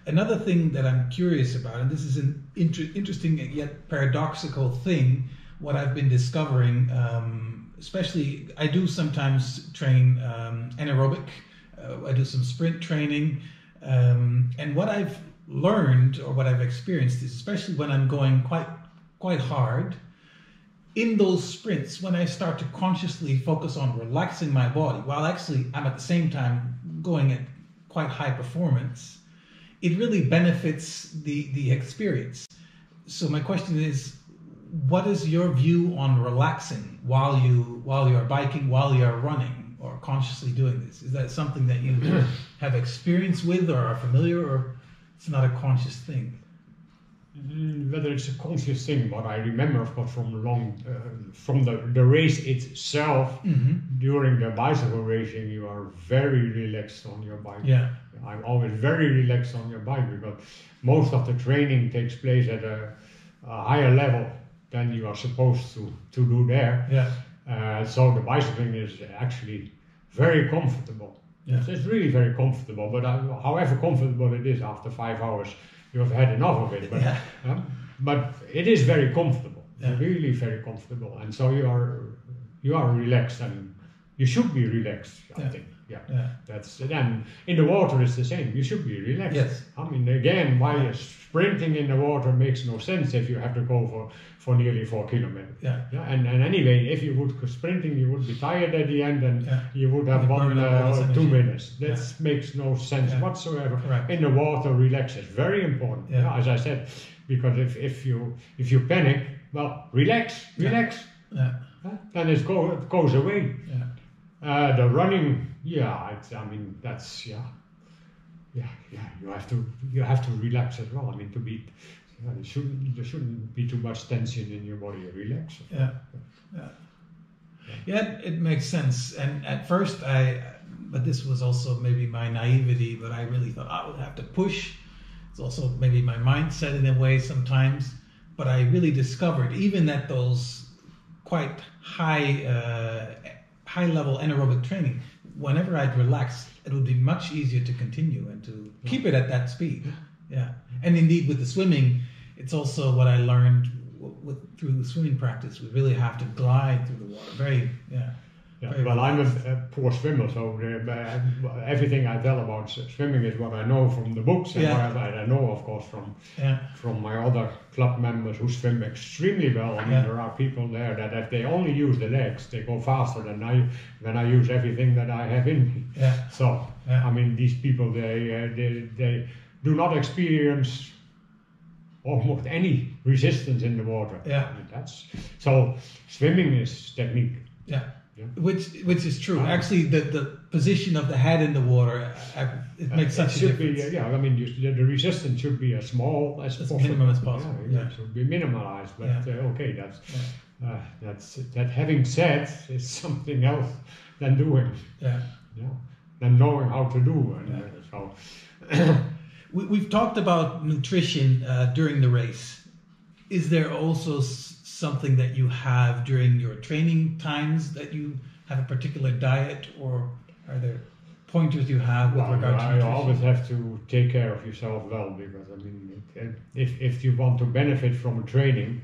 Another thing that I'm curious about, and this is an interesting yet paradoxical thing, what I've been discovering, especially I do sometimes train anaerobic, I do some sprint training, and what I've learned or what I've experienced is, especially when I'm going quite hard, in those sprints, when I start to consciously focus on relaxing my body, while actually I'm at the same time going at quite high performance, it really benefits the experience. So my question is, what is your view on relaxing while you are biking, while you are running, or consciously doing this? Is that something that you have experience with or are familiar, or it's not a conscious thing? Whether it's a conscious thing, but I remember, of course, from the race itself, during the bicycle racing, you are very relaxed on your bike. Yeah. I'm always very relaxed on your bike because most of the training takes place at a higher level than you are supposed to do there. Yeah. So the bicycling is actually very comfortable. Yeah. It's really very comfortable, but however comfortable it is after 5 hours, you have had enough of it. But, but it is very comfortable, really very comfortable, and so you are relaxed, and you should be relaxed. I think. That's it. And in the water it's the same. You should be relaxed. Yes. I mean, again, why you're sprinting in the water makes no sense if you have to go for nearly 4 kilometers. And anyway, if you would go sprinting, you would be tired at the end, and you would have 1 or 2 minutes. That makes no sense whatsoever. Correct. In the water, relax is very important. As I said, because if you panic, well, relax. Then it goes away. The running, I mean, that's you have to relax as well. I mean, there shouldn't be too much tension in your body. Relax. It makes sense. And at first but this was also maybe my naivety, but I really thought I would have to push. It's also maybe my mindset in a way sometimes, but I really discovered even at those quite high level anaerobic training, whenever I'd relax, it would be much easier to continue and to keep it at that speed. And indeed with the swimming, it's also what I learned through the swimming practice. We really have to glide through the water. Very well, I'm a poor swimmer, so everything I tell about swimming is what I know from the books, and what I know, of course, from my other club members who swim extremely well. I mean, there are people there that if they only use the legs, they go faster than when I use everything that I have in me. So, I mean, these people, they do not experience almost any resistance in the water. I mean, so swimming is technique. Which is true. Actually, the position of the head in the water, it makes such a difference. I mean, the resistance should be as small as possible. Minimum as possible. It should be minimalized. But okay, that's having said, is something else than doing. Than knowing how to do. So we've talked about nutrition during the race. Is there also something that you have during your training times, that you have a particular diet, or are there pointers you have with regard to nutrition? You always have to take care of yourself well, because I mean, if you want to benefit from training,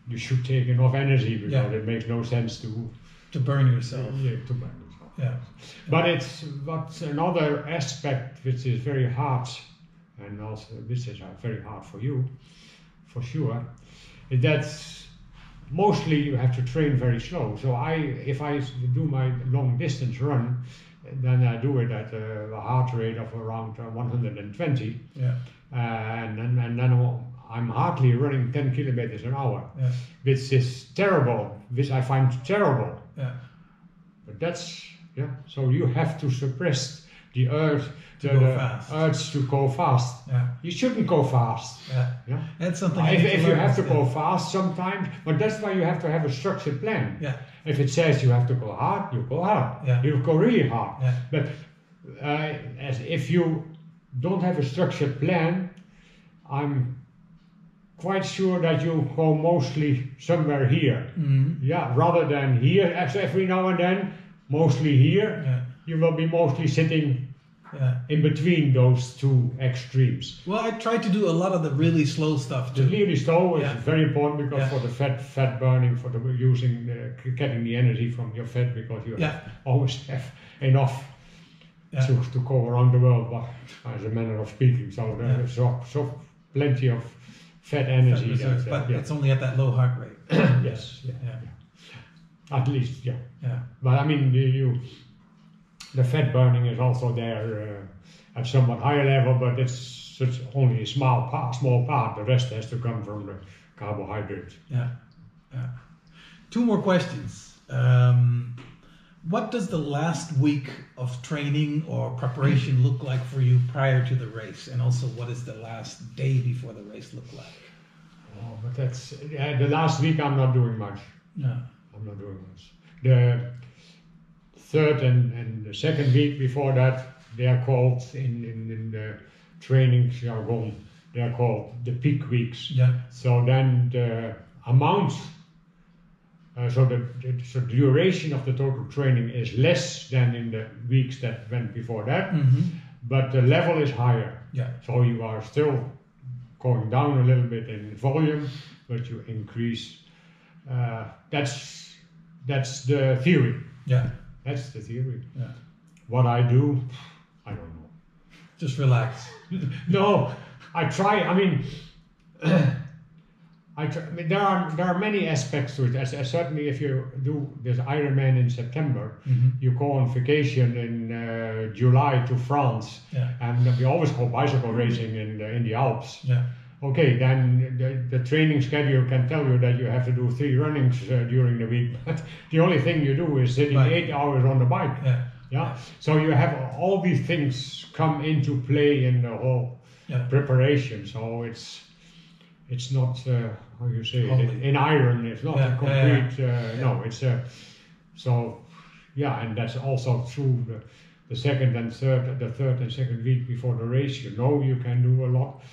you should take enough energy, because it makes no sense to burn yourself. To burn yourself. But another aspect which is very hard, and also this is very hard for you, for sure, is that mostly you have to train very slow. So if I do my long distance run, then I do it at a heart rate of around 120. And then I'm hardly running 10 kilometers an hour, which is terrible, which I find terrible. But that's, so you have to suppress the urge to go fast. You shouldn't go fast. That's something. If you have to go fast sometimes, but that's why you have to have a structured plan. If it says you have to go hard, you go hard. You go really hard. But as if you don't have a structured plan, I'm quite sure that you go mostly somewhere here. Rather than here, every now and then, mostly here. You will be mostly sitting in between those two extremes. Well, I try to do a lot of the really slow stuff too. The really slow is very important, because for the fat burning, for the getting the energy from your fat, because you always have enough to go around the world, as a manner of speaking. So there's so plenty of fat energy. But it's only at that low heart rate. Yes. At least, But I mean, the fat burning is also there at somewhat higher level, but it's only a small part. The rest has to come from the carbohydrates. Two more questions. What does the last week of training or preparation look like for you prior to the race? And also, what does the last day before the race look like? Oh, but that's the last week. I'm not doing much. I'm not doing much. The third and the second week before that, they are called in the training jargon, they are called the peak weeks. So then the amount, so the duration of the total training is less than in the weeks that went before that, but the level is higher. So you are still going down a little bit in volume, but you increase. That's the theory. That's the theory. What I do, I don't know. Just relax. No, I try. I mean, there are many aspects to it. Certainly, if you do this Ironman in September, you go on vacation in July to France, and we always go bicycle racing in the Alps. Okay, then the training schedule can tell you that you have to do 3 runnings during the week, but the only thing you do is sitting 8 hours on the bike. So you have all these things come into play in the whole preparation. So it's not how you say it, in iron. It's not a complete. No, it's and that's also true. The second and third, the third and second week before the race, you can do a lot.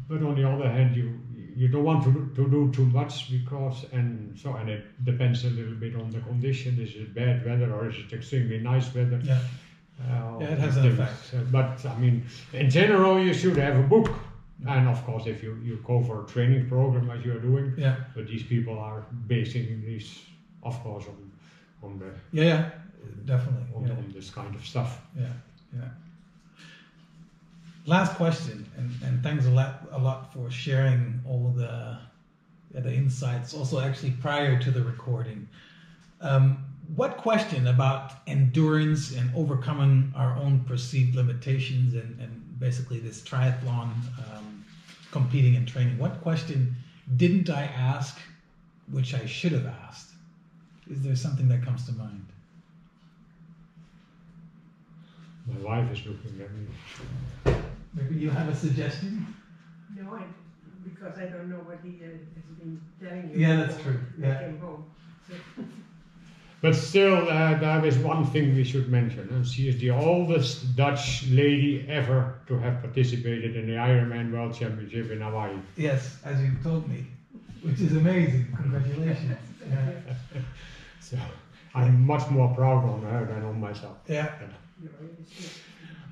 But on the other hand, you don't want to do too much, because and it depends a little bit on the condition. Is it bad weather or is it extremely nice weather? It has an effect. But I mean, in general, you should have a book. And of course, if you go for a training program as you are doing, but these people are basing these, of course, on the definitely on this kind of stuff. Last question, and thanks a lot for sharing all the insights. Also, actually, prior to the recording, what question about endurance and overcoming our own perceived limitations and basically this triathlon, competing and training? What question didn't I ask, which I should have asked? Is there something that comes to mind? My wife is looking at me. Maybe you have a suggestion? No, because I don't know what he has been telling you. Yeah, that's true. When Yeah. I came home. So. But still, there is one thing we should mention. And she is the oldest Dutch lady ever to have participated in the Ironman World Championship in Hawaii. Yes, as you told me, which is amazing. Congratulations. Yeah. So I'm much more proud on her than on myself. Yeah. No, it's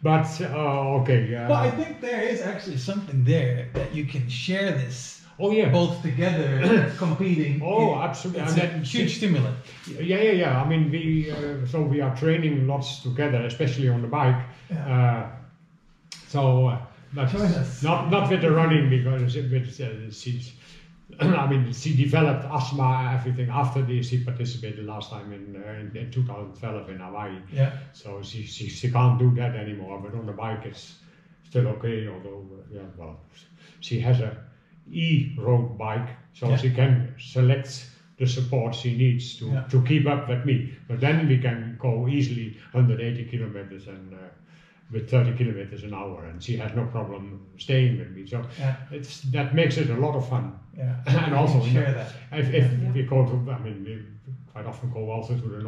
But okay. Well, I think there is actually something there that you can share this Oh yeah. both together, competing. Oh, absolutely. It's And a that- huge stimulant. Yeah. I mean, we are training lots together, especially on the bike. Yeah. But Join us. not with the running because she developed asthma, everything after she participated last time in 2012 in Hawaii. Yeah. So she can't do that anymore. But on the bike, it's still okay. Although she has a e-road bike, so she can select the support she needs to keep up with me. But then we can go easily 180 kilometers and with 30 kilometers an hour, and she has no problem staying with me. So that makes it a lot of fun. Yeah. And also share that. If we go to, we quite often go also to the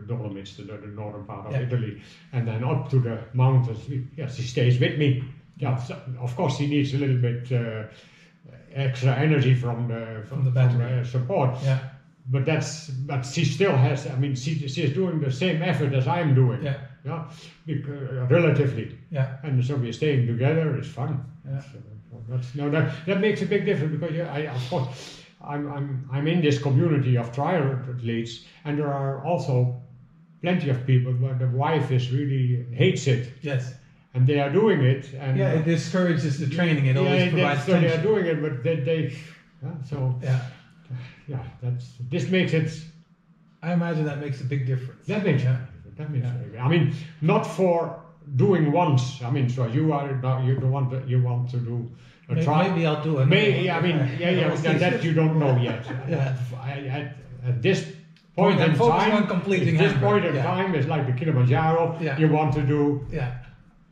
Dolomites, the northern part of Italy, and then up to the mountains. She stays with me. Yeah, so of course she needs a little bit extra energy from the battery support. Yeah. But she still has. She's doing the same effort as I'm doing. Yeah. Yeah, relatively. Yeah. And so we're staying together. It's fun. Yeah. So that makes a big difference because of course I'm in this community of triathletes, and there are also plenty of people where the wife hates it. Yes. And they are doing it, and it discourages the training. It always provides so they are tension. doing it, but this makes it. I imagine that makes a big difference. That makes it. That makes it. Not for doing once. So you want to do a try. Maybe I'll do it. That you don't know yet. At this point in time, time is like the Kilimanjaro. Yeah. You want to do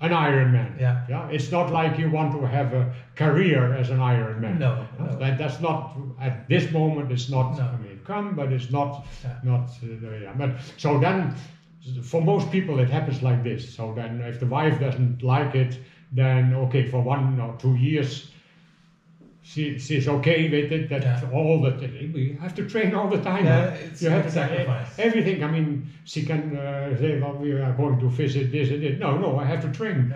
an Ironman. Yeah. It's not like you want to have a career as an Ironman. No. That's not at this moment. It's not. No. It come, but it's not. But so then, for most people, it happens like this. So then, if the wife doesn't like it, then okay, for 1 or 2 years, she's okay with it. All the we have to train all the time. You have to sacrifice everything. She can say, "Well, we are going to visit this and this." No, I have to train.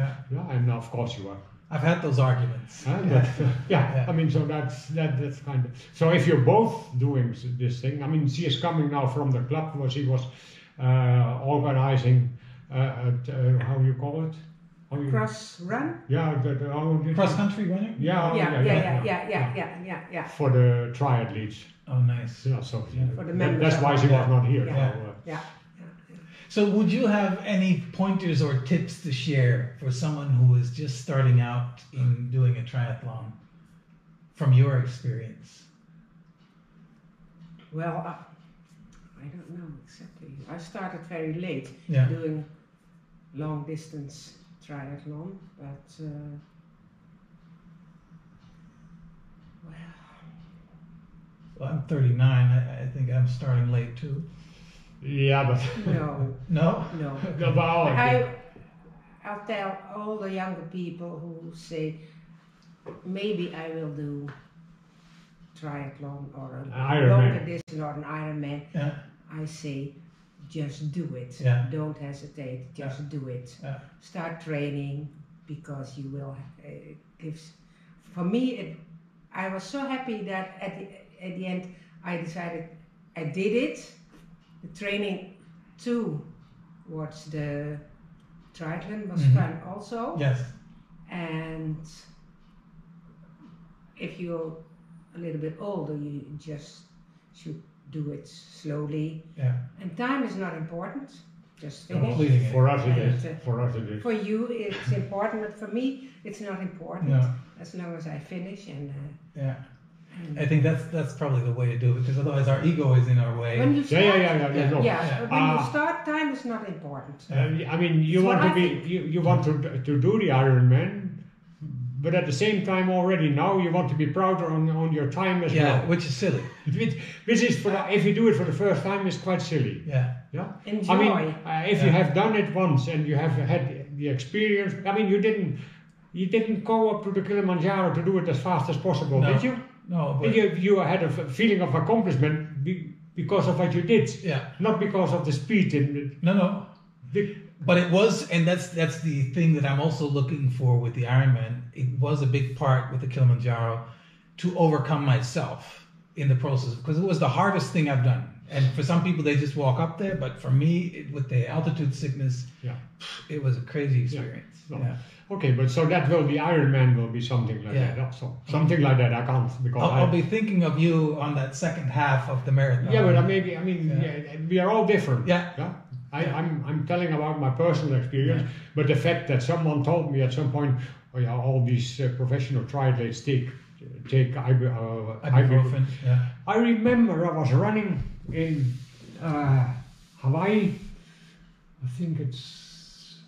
And of course you are. I've had those arguments. So that's kind of. So if you're both doing this thing, she is coming now from the club where she was organizing. How you call it? Cross run? Yeah, cross country running. Yeah. For the triathletes. Oh, nice. Yeah, so for the members. That's why she was not here. So would you have any pointers or tips to share for someone who is just starting out in doing a triathlon from your experience? Well, I don't know exactly. I started very late doing long distance triathlon, but well, I'm 39. I think I'm starting late too. Yeah, but no. I'll tell all the younger people who say maybe I will do triathlon or a longer distance or an Ironman. Yeah. I say just do it. Yeah. Don't hesitate. Just do it. Yeah. Start training because you will. For me, I was so happy that at the end I decided I did it. The training towards the triathlon was fun also. Yes. And if you're a little bit older, you just should do it slowly. Yeah. And time is not important. Just finish. For us it is. For you it's important, but for me it's not important. No. As long as I finish and I think that's probably the way to do it, because otherwise our ego is in our way. When you start, no. But when you start, time is not important. I mean, you want to be, you want to do the Ironman, but at the same time already now you want to be prouder on your time as well. Yeah, which is silly. Which is if you do it for the first time, it's quite silly. Yeah. Yeah. Enjoy. I mean, if you have done it once and you have had the experience, I mean, you didn't go up to the Kilimanjaro to do it as fast as possible, did you? No, but you had a feeling of accomplishment because of what you did, not because of the speed. No. But it was, and that's the thing that I'm also looking for with the Ironman. It was a big part with the Kilimanjaro to overcome myself in the process, because it was the hardest thing I've done. And for some people, they just walk up there, but for me, with the altitude sickness, it was a crazy experience. Okay, but so the Ironman will be something like that also. Something like that I can't, because I'll be thinking of you on that second half of the marathon. Yeah, but we are all different. Yeah. I'm telling about my personal experience, but the fact that someone told me at some point, all these professional triathletes take ibuprofen. Yeah. I remember I was running in Hawaii. I think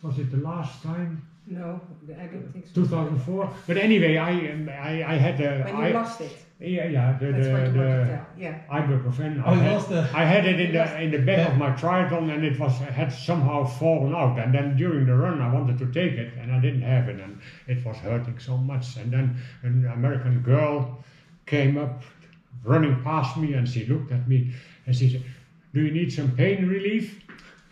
was it the last time? No, I don't think so. 2004. But anyway, I had when you lost it. Yeah, That's what you want to tell. Ibuprofen. Oh, I had it in the back of my triathlon, and it had somehow fallen out. And then during the run, I wanted to take it, and I didn't have it, and it was hurting so much. And then an American girl came up, running past me, and she looked at me, and she said, "Do you need some pain relief?"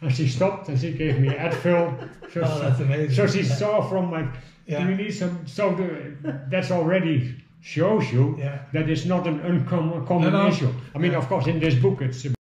And she stopped and she gave me Advil. That's amazing. So she saw from my, do you need some? So that's already shows you that it's not an uncommon issue. I mean, of course, in this book it's